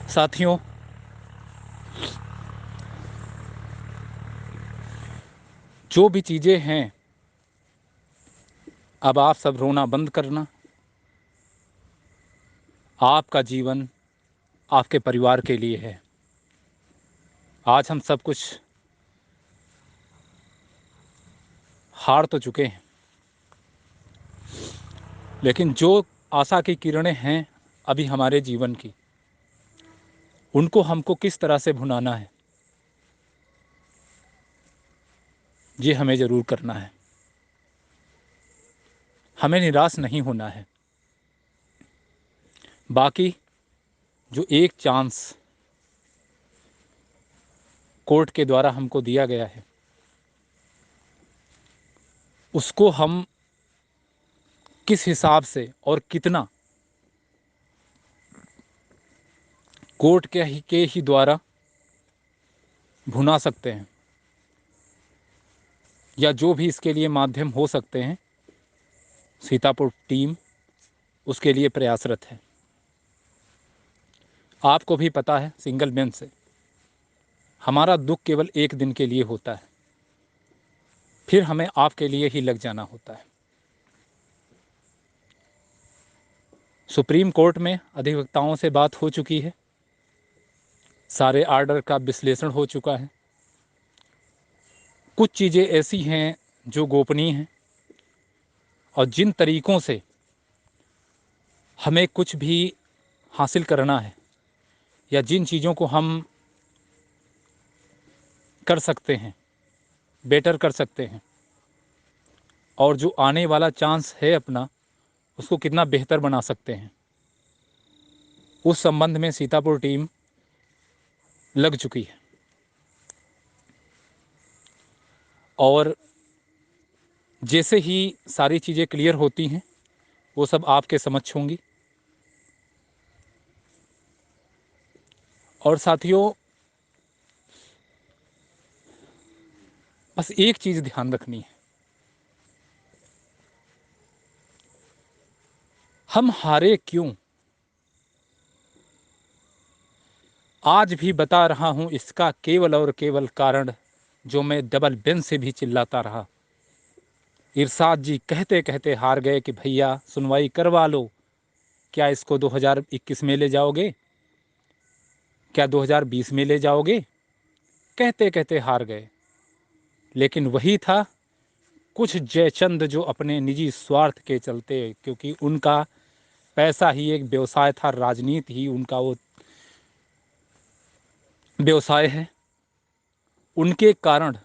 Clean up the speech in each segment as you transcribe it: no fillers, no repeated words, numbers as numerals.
साथियों, जो भी चीज़ें हैं, अब आप सब रोना बंद करना। आपका जीवन आपके परिवार के लिए है। आज हम सब कुछ हार तो चुके हैं, लेकिन जो आशा की किरणें हैं अभी हमारे जीवन की, उनको हमको किस तरह से भुनाना है, ये हमें ज़रूर करना है। हमें निराश नहीं होना है। बाकी जो एक चांस कोर्ट के द्वारा हमको दिया गया है, उसको हम किस हिसाब से और कितना कोर्ट के ही द्वारा भुना सकते हैं, या जो भी इसके लिए माध्यम हो सकते हैं, सीतापुर टीम उसके लिए प्रयासरत है। आपको भी पता है, सिंगल बेंच से हमारा दुख केवल एक दिन के लिए होता है, फिर हमें आपके लिए ही लग जाना होता है। सुप्रीम कोर्ट में अधिवक्ताओं से बात हो चुकी है, सारे आर्डर का विश्लेषण हो चुका है। कुछ चीज़ें ऐसी हैं जो गोपनीय हैं, और जिन तरीक़ों से हमें कुछ भी हासिल करना है, या जिन चीज़ों को हम कर सकते हैं, बेटर कर सकते हैं, और जो आने वाला चांस है अपना, उसको कितना बेहतर बना सकते हैं, उस संबंध में सीतापुर टीम लग चुकी है। और जैसे ही सारी चीज़ें क्लियर होती हैं, वो सब आपके समक्ष होंगी। और साथियों, बस एक चीज़ ध्यान रखनी है, हम हारे क्यों? आज भी बता रहा हूं इसका केवल और केवल कारण, जो मैं डबल बेंच से भी चिल्लाता रहा। इरशाद जी कहते कहते हार गए कि भैया सुनवाई करवा लो, क्या इसको 2021 में ले जाओगे, क्या 2020 में ले जाओगे? कहते कहते हार गए। लेकिन वही था कुछ जयचंद जो अपने निजी स्वार्थ के चलते, क्योंकि उनका पैसा ही एक व्यवसाय था, राजनीति ही उनका वो व्यवसाय है, उनके कारण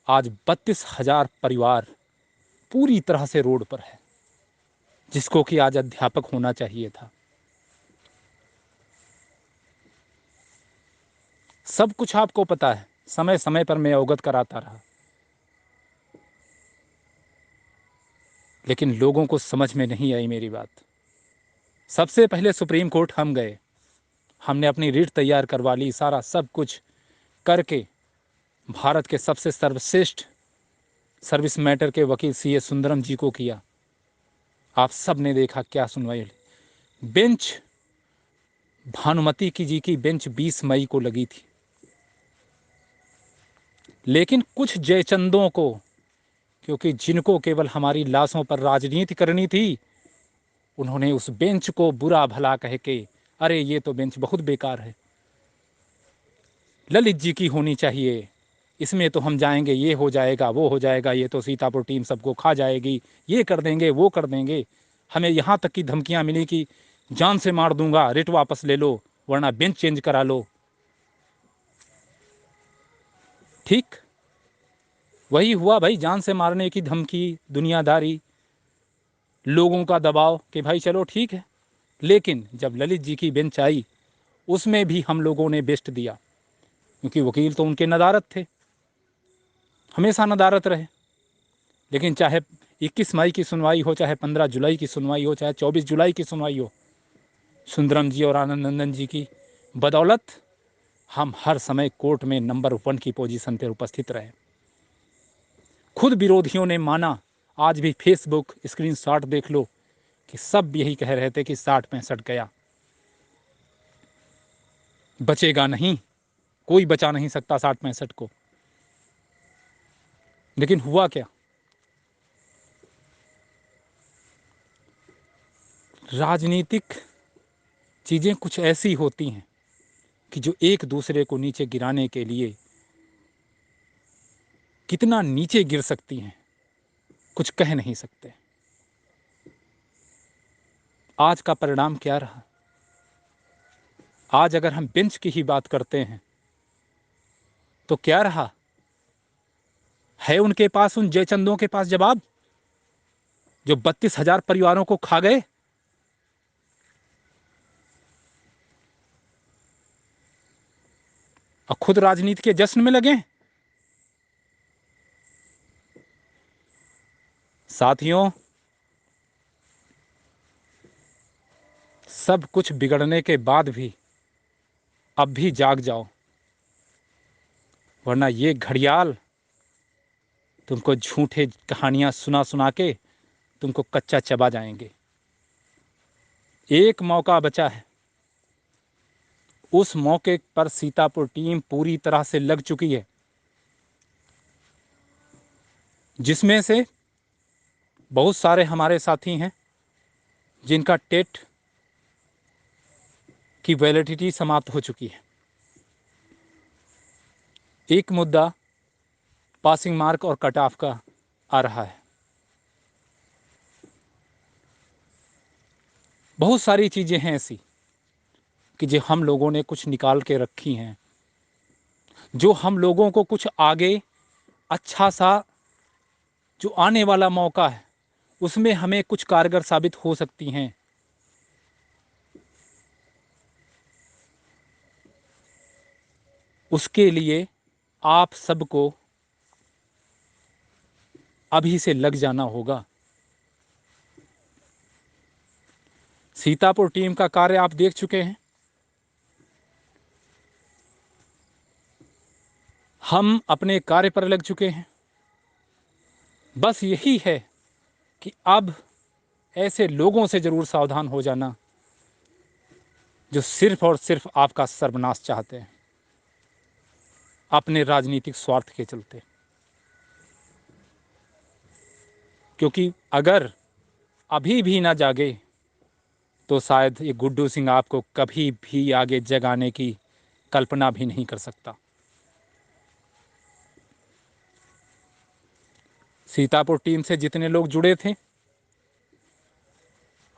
आज 32,000 परिवार पूरी तरह से रोड पर है, जिसको कि आज अध्यापक होना चाहिए था। सब कुछ आपको पता है, समय समय पर मैं अवगत कराता रहा, लेकिन लोगों को समझ में नहीं आई मेरी बात। सबसे पहले सुप्रीम कोर्ट हम गए, हमने अपनी रिट तैयार करवा ली, सारा सब कुछ करके भारत के सबसे सर्वश्रेष्ठ सर्विस मैटर के वकील सीए सुंदरम जी को किया। आप सब ने देखा क्या सुनवाई। बेंच भानुमति जी की बेंच 20 मई को लगी थी, लेकिन कुछ जयचंदों को, क्योंकि जिनको केवल हमारी लाशों पर राजनीति करनी थी, उन्होंने उस बेंच को बुरा भला कह के, अरे ये तो बेंच बहुत बेकार है, ललित जी की होनी चाहिए, इसमें तो हम जाएंगे, ये हो जाएगा, वो हो जाएगा, ये तो सीतापुर टीम सबको खा जाएगी, ये कर देंगे, वो कर देंगे। हमें यहाँ तक की धमकियाँ मिली कि जान से मार दूंगा, रिट वापस ले लो, वरना बेंच चेंज करा लो। ठीक वही हुआ भाई, जान से मारने की धमकी, दुनियादारी, लोगों का दबाव कि भाई चलो ठीक है। लेकिन जब ललित जी की बेंच आई, उसमें भी हम लोगों ने बेस्ट दिया, क्योंकि वकील तो उनके नदारत थे, हमेशा नदारत रहे। लेकिन चाहे 21 मई की सुनवाई हो, चाहे 15 जुलाई की सुनवाई हो, चाहे 24 जुलाई की सुनवाई हो, सुंदरम जी और आनंद नंदन जी की बदौलत हम हर समय कोर्ट में नंबर 1 की पोजीशन पर उपस्थित रहे। खुद विरोधियों ने माना, आज भी फेसबुक स्क्रीनशॉट देख लो कि सब यही कह रहे थे कि 60-65 गया। बचेगा नहीं, कोई बचा नहीं सकता 60-65 को। लेकिन हुआ क्या, राजनीतिक चीजें कुछ ऐसी होती हैं कि जो एक दूसरे को नीचे गिराने के लिए कितना नीचे गिर सकती हैं, कुछ कह नहीं सकते। आज का परिणाम क्या रहा? आज अगर हम बेंच की ही बात करते हैं तो क्या रहा? है उनके पास, उन जयचंदों के पास जवाब, जो 32,000 परिवारों को खा गए? और खुद राजनीति के जश्न में लगे। साथियों, सब कुछ बिगड़ने के बाद भी अब भी जाग जाओ, वरना ये घड़ियाल तुमको झूठे कहानियां सुना सुना के तुमको कच्चा चबा जाएंगे। एक मौका बचा है, उस मौके पर सीतापुर टीम पूरी तरह से लग चुकी है, जिसमें से बहुत सारे हमारे साथी हैं जिनका टेट की वैलिडिटी समाप्त हो चुकी है। एक मुद्दा पासिंग मार्क और कट ऑफ का आ रहा है। बहुत सारी चीज़ें हैं ऐसी कि जो हम लोगों ने कुछ निकाल के रखी हैं, जो हम लोगों को कुछ आगे अच्छा सा जो आने वाला मौका है उसमें हमें कुछ कारगर साबित हो सकती हैं। उसके लिए आप सबको अभी से लग जाना होगा। सीतापुर टीम का कार्य आप देख चुके हैं। हम अपने कार्य पर लग चुके हैं। बस यही है कि अब ऐसे लोगों से जरूर सावधान हो जाना जो सिर्फ और सिर्फ आपका सर्वनाश चाहते हैं अपने राजनीतिक स्वार्थ के चलते। क्योंकि अगर अभी भी ना जागे तो शायद ये गुड्डू सिंह आपको कभी भी आगे जगाने की कल्पना भी नहीं कर सकता। सीतापुर टीम से जितने लोग जुड़े थे,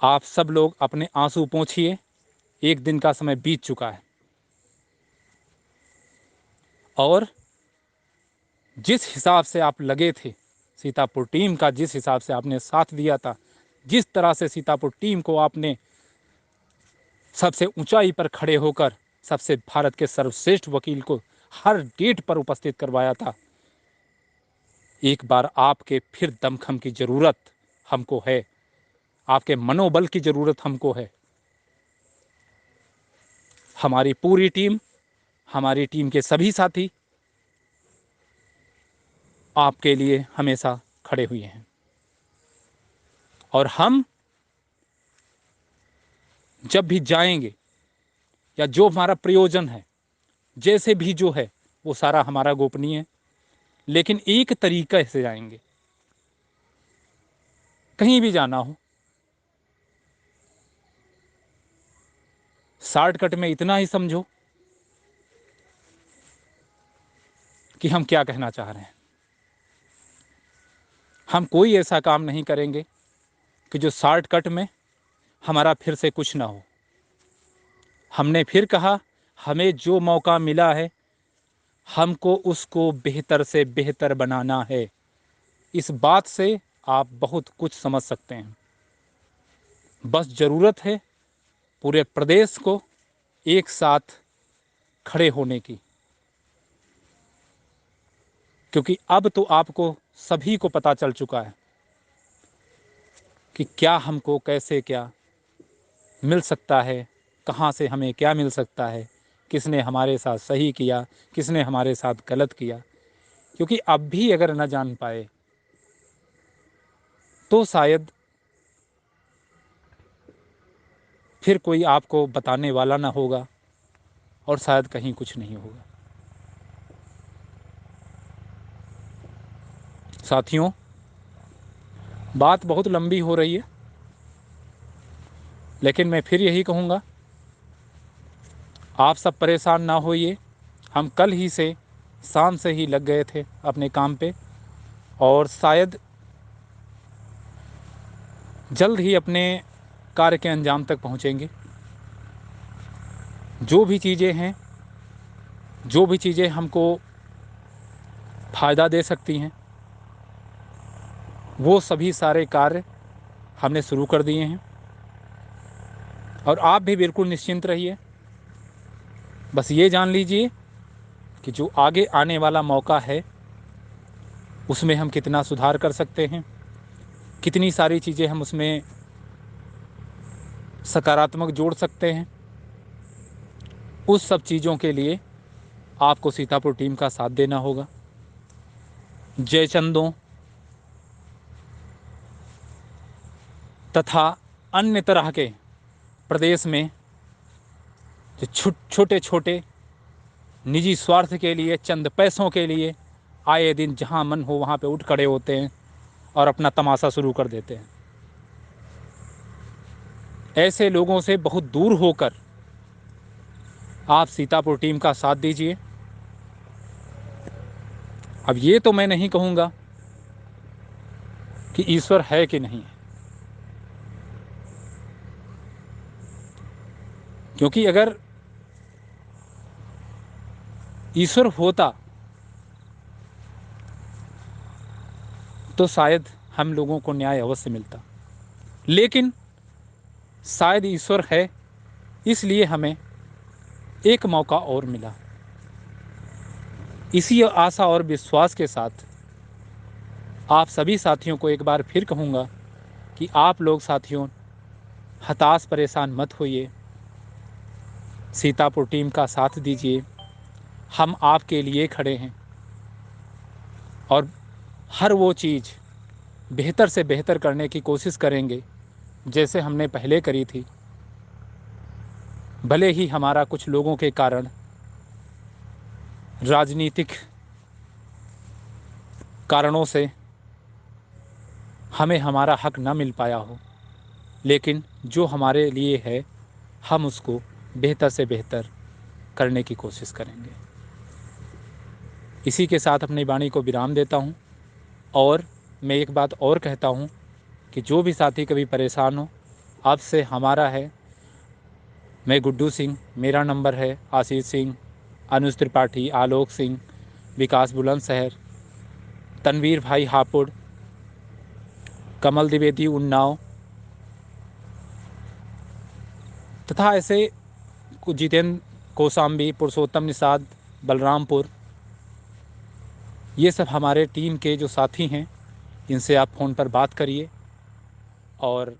आप सब लोग अपने आंसू पोंछिए। एक दिन का समय बीत चुका है और जिस हिसाब से आप लगे थे, सीतापुर टीम का जिस हिसाब से आपने साथ दिया था, जिस तरह से सीतापुर टीम को आपने सबसे ऊंचाई पर खड़े होकर सबसे भारत के सर्वश्रेष्ठ वकील को हर गेट पर उपस्थित करवाया था, एक बार आपके फिर दमखम की जरूरत हमको है, आपके मनोबल की जरूरत हमको है। हमारी पूरी टीम, हमारी टीम के सभी साथी आपके लिए हमेशा खड़े हुए हैं और हम जब भी जाएंगे या जो हमारा प्रयोजन है, जैसे भी जो है, वो सारा हमारा गोपनीय है, लेकिन एक तरीके से जाएंगे। कहीं भी जाना हो, शॉर्टकट में इतना ही समझो कि हम क्या कहना चाह रहे हैं। हम कोई ऐसा काम नहीं करेंगे कि जो शॉर्टकट में हमारा फिर से कुछ ना हो। हमने फिर कहा, हमें जो मौका मिला है हमको उसको बेहतर से बेहतर बनाना है। इस बात से आप बहुत कुछ समझ सकते हैं। बस ज़रूरत है पूरे प्रदेश को एक साथ खड़े होने की, क्योंकि अब तो आपको सभी को पता चल चुका है कि क्या हमको कैसे क्या मिल सकता है, कहाँ से हमें क्या मिल सकता है, किसने हमारे साथ सही किया, किसने हमारे साथ गलत किया। क्योंकि अब भी अगर न जान पाए तो शायद फिर कोई आपको बताने वाला ना होगा और शायद कहीं कुछ नहीं होगा। साथियों, बात बहुत लंबी हो रही है, लेकिन मैं फिर यही कहूँगा, आप सब परेशान ना होइए। हम कल ही से शाम से ही लग गए थे अपने काम पे, और शायद जल्द ही अपने कार्य के अंजाम तक पहुँचेंगे। जो भी चीज़ें हैं, जो भी चीज़ें हमको फ़ायदा दे सकती हैं, वो सभी सारे कार्य हमने शुरू कर दिए हैं। और आप भी बिल्कुल निश्चिंत रहिए। बस ये जान लीजिए कि जो आगे आने वाला मौका है उसमें हम कितना सुधार कर सकते हैं, कितनी सारी चीज़ें हम उसमें सकारात्मक जोड़ सकते हैं। उस सब चीज़ों के लिए आपको सीतापुर टीम का साथ देना होगा। जयचंदों तथा अन्य तरह के प्रदेश में जो छोटे छोटे निजी स्वार्थ के लिए, चंद पैसों के लिए आए दिन जहां मन हो वहां पे उठ खड़े होते हैं और अपना तमाशा शुरू कर देते हैं। ऐसे लोगों से बहुत दूर होकर आप सीतापुर टीम का साथ दीजिए। अब ये तो मैं नहीं कहूँगा कि ईश्वर है कि नहीं है, क्योंकि अगर ईश्वर होता तो शायद हम लोगों को न्याय अवश्य मिलता। लेकिन शायद ईश्वर है, इसलिए हमें एक मौका और मिला। इसी आशा और विश्वास के साथ आप सभी साथियों को एक बार फिर कहूँगा कि आप लोग साथियों हताश परेशान मत होइए, सीतापुर टीम का साथ दीजिए। हम आपके लिए खड़े हैं और हर वो चीज़ बेहतर से बेहतर करने की कोशिश करेंगे जैसे हमने पहले करी थी। भले ही हमारा कुछ लोगों के कारण राजनीतिक कारणों से हमें हमारा हक न मिल पाया हो, लेकिन जो हमारे लिए है हम उसको बेहतर से बेहतर करने की कोशिश करेंगे। इसी के साथ अपनी वाणी को विराम देता हूँ। और मैं एक बात और कहता हूँ कि जो भी साथी कभी परेशान हो, अब से हमारा है, मैं गुड्डू सिंह, मेरा नंबर है आशीष सिंह, अनुज त्रिपाठी, आलोक सिंह, विकास बुलंदशहर, तनवीर भाई हापुड़, कमल द्विवेदी उन्नाव, तथा ऐसे जितेंद्र कोसाम्बी, पुरुषोत्तम निषाद, बलरामपुर, ये सब हमारे टीम के जो साथी हैं, इनसे आप फ़ोन पर बात करिए और